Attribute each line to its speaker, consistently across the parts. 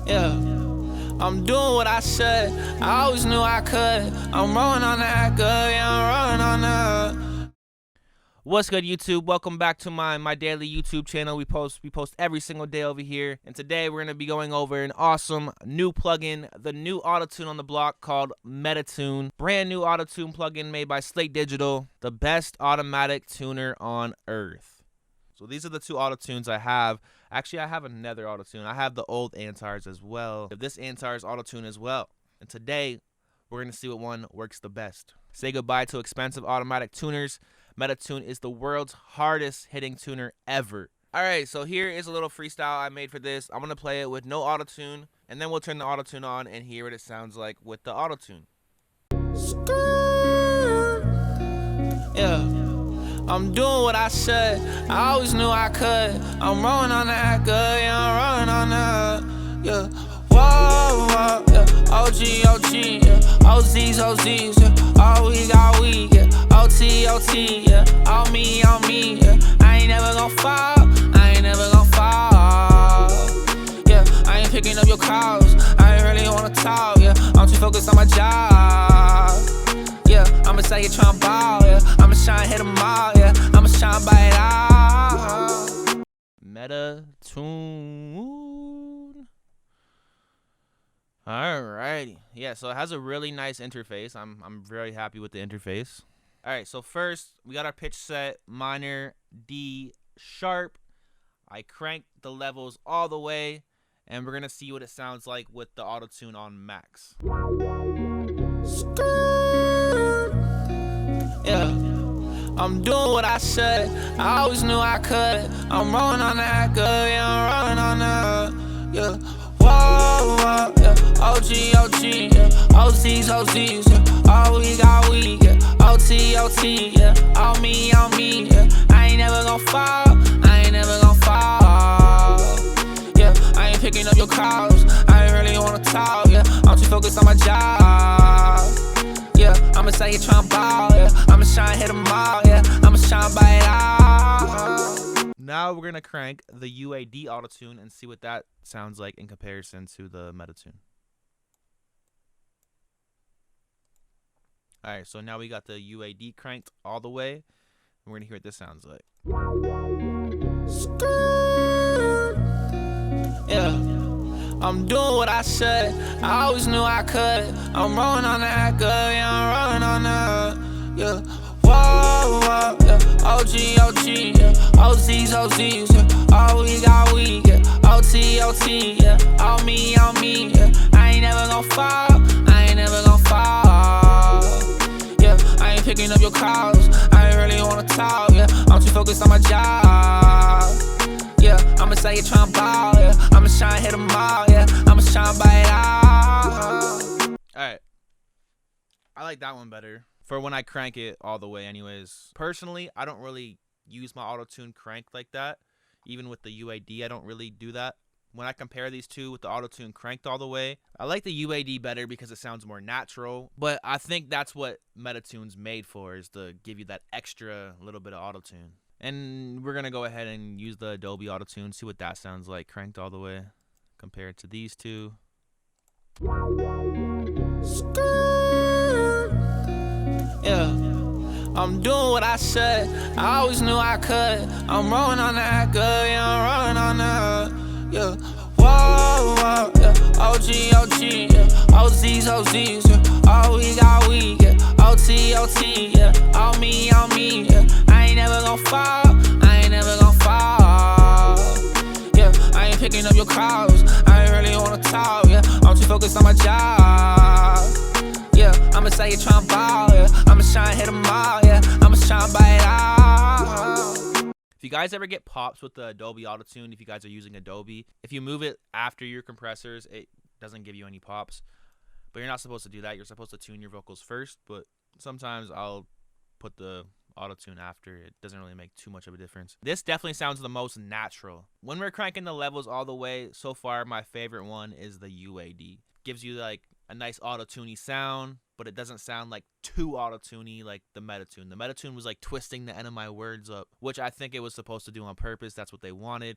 Speaker 1: Yeah, I'm doing what I said. I always knew I could. I'm rolling on that good. Yeah, I'm rolling on that.
Speaker 2: What's good, YouTube? Welcome back to my daily YouTube channel. We post every single day over here, and today we're gonna be going over an awesome new plugin, the new AutoTune on the block called MetaTune. Brand new AutoTune plugin made by Slate Digital, the best automatic tuner on earth. So these are the two AutoTunes I have. Actually, I have another AutoTune. I have the old Antares as well. This Antares AutoTune as well. And today we're gonna see what one works the best. Say goodbye to expensive automatic tuners. MetaTune is the world's hardest hitting tuner ever. Alright, so here is a little freestyle I made for this. I'm going to play it with no autotune, and then we'll turn the autotune on and hear what it sounds like with the autotune.
Speaker 1: Yeah, I'm doing what I said. I always knew I could. I'm rolling on that good. Yeah, I'm rolling on that. Yeah, whoa, whoa, yeah. OG, yeah. OZs, yeah. All we got we, yeah. OT, yeah. All me, yeah. I ain't never gon' fall. Yeah, I ain't picking up your calls. I ain't really wanna talk, yeah. I'm too focused on my job. Yeah, I'ma say you tryna ball, yeah. I'ma shine, hit 'em all, yeah. I'ma shine by it all.
Speaker 2: MetaTune. Alrighty. Yeah, so it has a really nice interface. I'm very happy with the interface. Alright, so first we got our pitch set, minor, D, sharp. I cranked the levels all the way, and we're gonna see what it sounds like with the autotune on max.
Speaker 1: Yeah, I'm doing what I said. I always knew I could. I'm rolling on that good. Yeah, I'm rolling on that. Yeah, whoa, whoa, yeah. OG, yeah. OZs, yeah. All we got we, yeah. OT, yeah. All me, yeah. I ain't never gon' fall. Yeah, I ain't picking up your calls. I ain't really wanna talk, yeah. I'm too focused on my job. Yeah, I'ma say you tryna ball, yeah. I'ma shine, hit 'em all, yeah. I'ma shine by it all.
Speaker 2: Now we're gonna crank the UAD autotune and see what that sounds like in comparison to the MetaTune. Alright, so now we got the UAD cranked all the way, and we're gonna hear what this sounds like.
Speaker 1: Yeah, I'm doing what I said. I always knew I could. I'm rolling on that good. Yeah, I'm rolling on that. Yeah, whoa, whoa, yeah. OG, yeah. OZs, yeah. All we got we, yeah. OT, yeah. All me, yeah. I ain't never gon' fall. Yeah, I ain't picking up your calls. I ain't really wanna talk, yeah. I'm too focused on my job. Yeah, I'ma say you tryna ball, yeah. I'ma shine, hit 'em all, yeah. I'ma shine by it all.
Speaker 2: Alright, I like that one better for when I crank it all the way anyways. Personally, I don't really use my autotune cranked like that. Even with the UAD, I don't really do that. When I compare these two with the autotune cranked all the way, I like the UAD better because it sounds more natural. But I think that's what MetaTune's made for, is to give you that extra little bit of autotune. And we're going to go ahead and use the Adobe Audition, see what that sounds like cranked all the way compared to these two.
Speaker 1: Yeah, I'm doing what I said. I always knew I could. I'm rolling on that good. Yeah, I'm rolling on that. Yeah, whoa, whoa, yeah. OG, yeah. OZs, yeah. All we got we, yeah. OT, yeah. All me, yeah. I ain't never gon' fall. Yeah, I ain't picking up your calls. I ain't really wanna talk, yeah. I'm too focused on my job. Yeah, I'ma say you tryna ball, yeah. I'ma shine, hit 'em all, yeah. I'ma shine by it all.
Speaker 2: If you guys ever get pops with the Adobe Audition, if you guys are using Adobe, if you move it after your compressors, it doesn't give you any pops. But you're not supposed to do that. You're supposed to tune your vocals first, but sometimes I'll put the autotune after. It doesn't really make too much of a difference. This definitely sounds the most natural. When we're cranking the levels all the way, so far my favorite one is the UAD. Gives you like a nice auto-tuney sound, but it doesn't sound like too auto-tuney like the MetaTune. The MetaTune was like twisting the end of my words up, which I think it was supposed to do on purpose. That's what they wanted.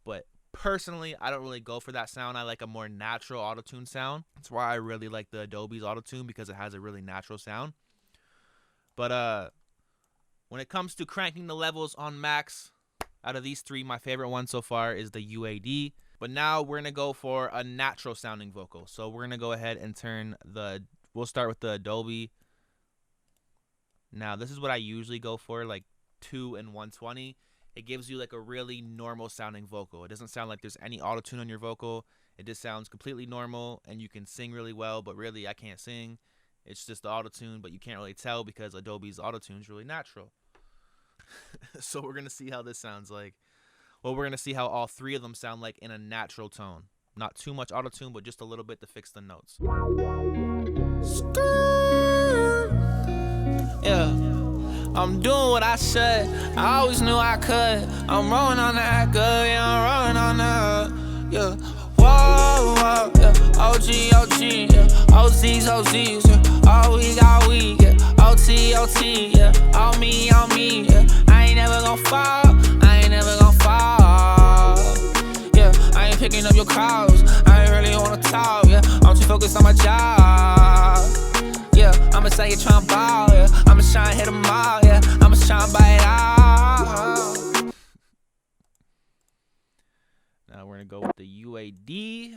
Speaker 2: But Personally, I don't really go for that sound. I like a more natural auto-tune sound. That's why I really like the Adobe's auto-tune, because it has a really natural sound. But when it comes to cranking the levels on max, out of these three, my favorite one so far is the UAD. But now we're gonna go for a natural sounding vocal. So we're gonna go ahead and we'll start with the Adobe. Now this is what I usually go for, like 2 and 120. It gives you like a really normal sounding vocal. It doesn't sound like there's any auto-tune on your vocal. It just sounds completely normal, and you can sing really well, but really I can't sing. It's just the auto-tune, but you can't really tell because Adobe's auto-tune is really natural. So we're going to see how this sounds like. Well, we're going to see how all three of them sound like in a natural tone. Not too much auto-tune, but just a little bit to fix the notes.
Speaker 1: Yeah. I'm doing what I said, I always knew I could. I'm rolling on the act good, yeah, I'm rolling on the, yeah. Whoa, whoa, yeah. OG, OG, yeah. OZs, OZs, yeah. All we got we, yeah. OT, OT, yeah. All me, yeah. I ain't never gon' fall, I ain't never gon' fall. Yeah, I ain't picking up your calls, I ain't really wanna talk, yeah. I'm too focused on my job. Yeah, I'ma say you tryna ball, yeah. I'ma shine, hit 'em all, yeah. I'ma shine by it all.
Speaker 2: Now we're gonna go with the UAD.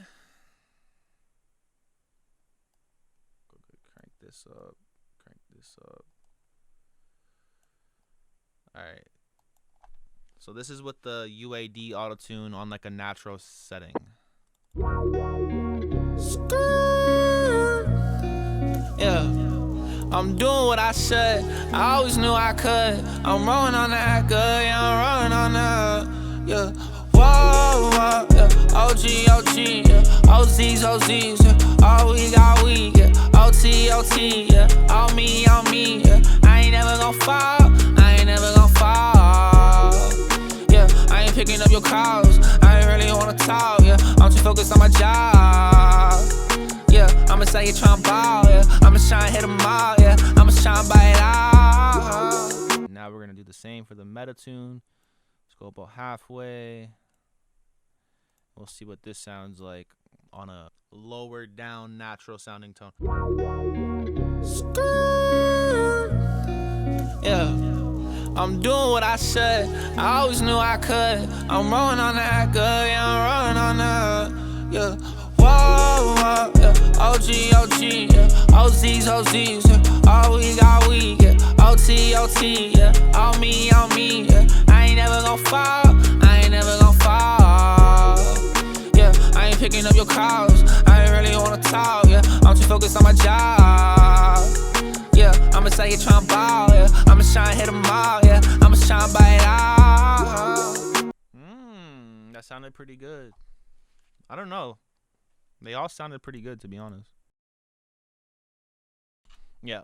Speaker 2: Crank this up. Crank this up. Alright. So this is with the UAD auto-tune on like a natural setting.
Speaker 1: Yeah, I'm doing what I said, I always knew I could. I'm rolling on the act good, yeah, I'm rolling on the, yeah. Whoa, whoa, yeah. OG, OG, yeah. OZs, OZs, yeah. All we got we, yeah. OT, OT, yeah. All me, yeah. I ain't never gon' fall, I ain't never gon' fall. Yeah, I ain't picking up your calls, I ain't really wanna talk, yeah. I'm too focused on my job. Yeah, I'ma say you tryna ball, yeah. I'ma shine, hit 'em all, yeah. I'ma shine by it all.
Speaker 2: Now we're gonna do the same for the MetaTune. Let's go about halfway. We'll see what this sounds like on a lower down, natural sounding tone.
Speaker 1: Yeah, I'm doing what I said, I always knew I could. I'm rolling on the act good, yeah, I'm rolling on the, yeah. Whoa, whoa, yeah. OG, OG, yeah. OZs, OZs, yeah. All we got we, yeah. OT, OT, yeah. All me, yeah. I ain't never gon' fall, I ain't never gon' fall. Yeah, I ain't picking up your calls, I ain't really wanna talk, yeah. I'm too focused on my job. Yeah, I'ma say you tryna ball, yeah. I'ma shine, hit 'em all, yeah. I'ma shine by it all.
Speaker 2: That sounded pretty good. I don't know. They all sounded pretty good, to be honest. Yeah.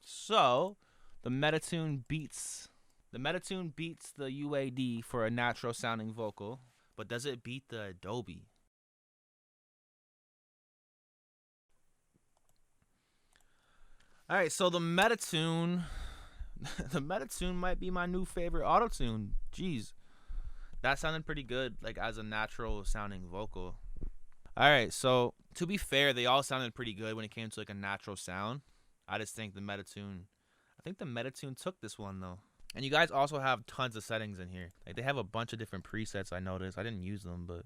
Speaker 2: So, the MetaTune beats the UAD for a natural sounding vocal, but does it beat the Adobe? All right, so the MetaTune might be my new favorite auto-tune. Jeez. That sounded pretty good, like as a natural sounding vocal. All right, so to be fair, they all sounded pretty good when it came to like a natural sound. I just think the MetaTune took this one though. And you guys also have tons of settings in here. Like they have a bunch of different presets. I noticed. I didn't use them, but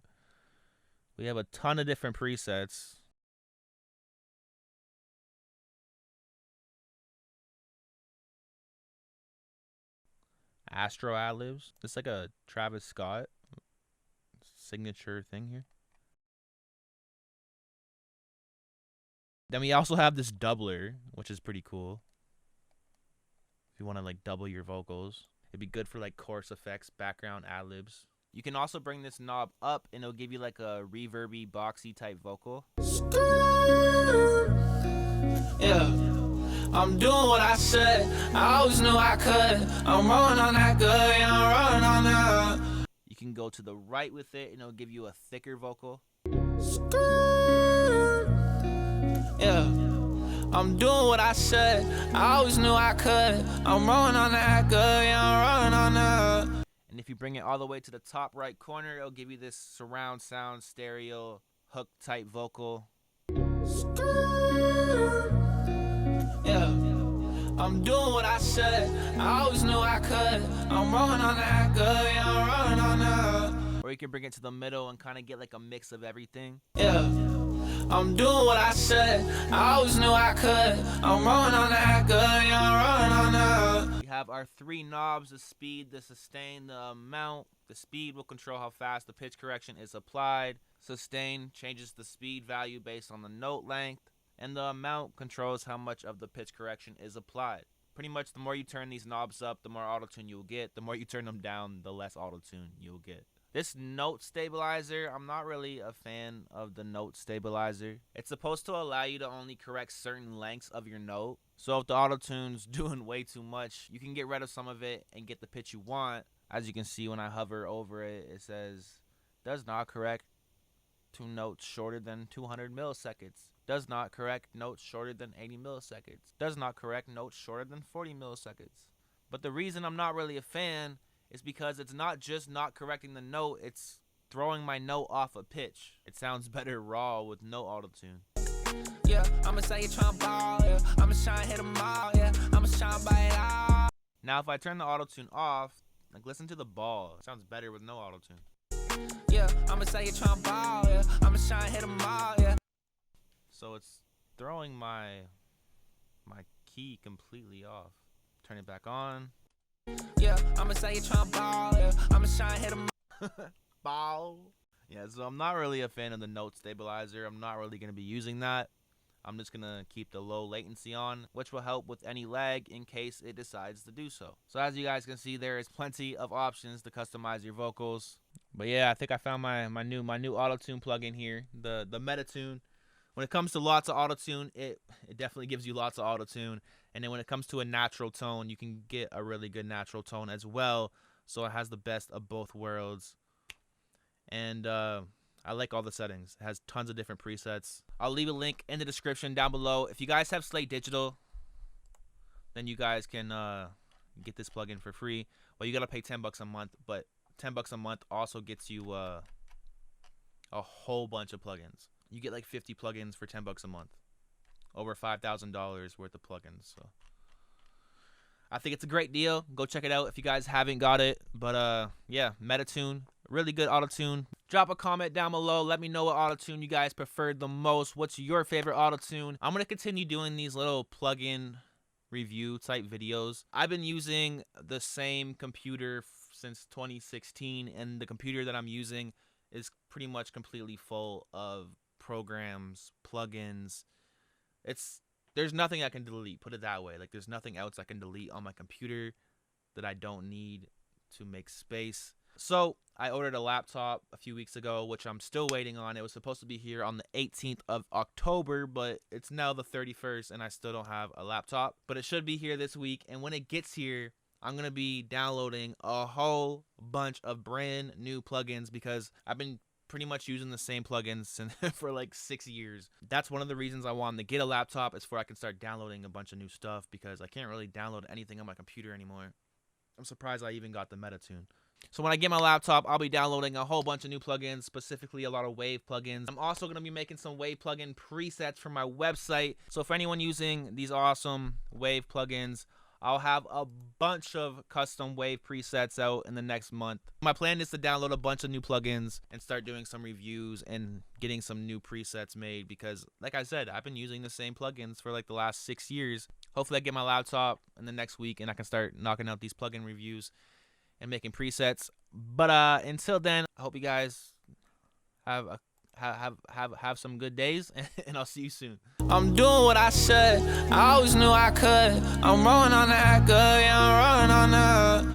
Speaker 2: we have a ton of different presets. Astro ad-libs. It's like a Travis Scott signature thing here. Then we also have this doubler, which is pretty cool. If you want to like double your vocals, it'd be good for like chorus effects, background ad-libs. You can also bring this knob up and it'll give you like a reverby, boxy type vocal.
Speaker 1: Yeah, I'm doing what I said, I always knew I could. I'm rolling on that good, yeah, I'm rolling on that.
Speaker 2: You can go to the right with it and it'll give you a thicker vocal.
Speaker 1: Yeah, I'm doing what I said, I always knew I could. I'm rolling on that good, yeah, I'm rolling on that.
Speaker 2: And if you bring it all the way to the top right corner, it'll give you this surround sound stereo hook type vocal.
Speaker 1: Yeah, I'm doing what I said. I always knew I could. I'm rolling on that good. Yeah, I'm rolling on that.
Speaker 2: Or you can bring it to the middle and kind of get like a mix of everything.
Speaker 1: Yeah, I'm doing what I said. I always knew I could. I'm rolling on that good. Yeah, I'm rolling on that.
Speaker 2: We have our 3 knobs: the speed, the sustain, the amount. The speed will control how fast the pitch correction is applied. Sustain changes the speed value based on the note length. And the amount controls how much of the pitch correction is applied. Pretty much the more you turn these knobs up, the more autotune you'll get. The more you turn them down, the less autotune you'll get. This note stabilizer, I'm not really a fan of the note stabilizer. It's supposed to allow you to only correct certain lengths of your note. So if the autotune's doing way too much, you can get rid of some of it and get the pitch you want. As you can see when I hover over it, it says, does not correct to notes shorter than 200 milliseconds. Does not correct notes shorter than 80 milliseconds. Does not correct notes shorter than 40 milliseconds. But the reason I'm not really a fan is because it's not just not correcting the note, it's throwing my note off a pitch. It sounds better raw with no autotune.
Speaker 1: Yeah, I'ma say you tryna ball, yeah. I'ma shine, hit 'em all, yeah. I'ma shine by it all.
Speaker 2: Now if I turn the autotune off, like listen to the ball. It sounds better with no autotune.
Speaker 1: Yeah, I'ma say you tryna ball, yeah. I'ma shine, hit 'em all, yeah.
Speaker 2: So it's throwing my key completely off. Turn it back on.
Speaker 1: Yeah, I'ma say you tryna ball, yeah. I'ma shine, hit 'em
Speaker 2: Ball. Yeah, so I'm not really a fan of the note stabilizer. I'm not really going to be using that. I'm just going to keep the low latency on, which will help with any lag in case it decides to do so. So as you guys can see, there is plenty of options to customize your vocals. But yeah, I think I found my new auto-tune plugin here, the MetaTune. When it comes to lots of auto-tune, it definitely gives you lots of auto-tune. And then when it comes to a natural tone, you can get a really good natural tone as well. So it has the best of both worlds. And I like all the settings. It has tons of different presets. I'll leave a link in the description down below. If you guys have Slate Digital, then you guys can get this plugin for free. Well, you gotta pay $10 a month, but $10 a month also gets you a whole bunch of plugins. You get like 50 plugins for $10 a month. Over $5,000 worth of plugins. So I think it's a great deal. Go check it out if you guys haven't got it. But yeah, MetaTune, really good autotune. Drop a comment down below. Let me know what autotune you guys preferred the most. What's your favorite autotune? I'm gonna continue doing these little plugin review type videos. I've been using the same computer since 2016, and the computer that I'm using is pretty much completely full of programs, plugins. There's nothing I can delete, put it that way. Like, there's nothing else I can delete on my computer that I don't need to make space. So I ordered a laptop a few weeks ago, which I'm still waiting on. It was supposed to be here on the 18th of October, but it's now the 31st and I still don't have a laptop. But it should be here this week, and when it gets here, I'm going to be downloading a whole bunch of brand new plugins because I've been pretty much using the same plugins for like 6 years. That's one of the reasons I wanted to get a laptop, is for I can start downloading a bunch of new stuff, because I can't really download anything on my computer anymore. I'm surprised I even got the MetaTune. So when I get my laptop, I'll be downloading a whole bunch of new plugins, specifically a lot of Wave plugins. I'm also going to be making some Wave plugin presets for my website. So for anyone using these awesome Wave plugins, I'll have a bunch of custom Wave presets out in the next month. My plan is to download a bunch of new plugins and start doing some reviews and getting some new presets made, because like I said, I've been using the same plugins for like the last 6 years. Hopefully I get my laptop in the next week and I can start knocking out these plugin reviews and making presets. But until then, I hope you guys have some good days, and I'll see you soon.
Speaker 1: I'm doing what I said. I always knew I could. I'm rolling on that good. Yeah, I'm rolling on that.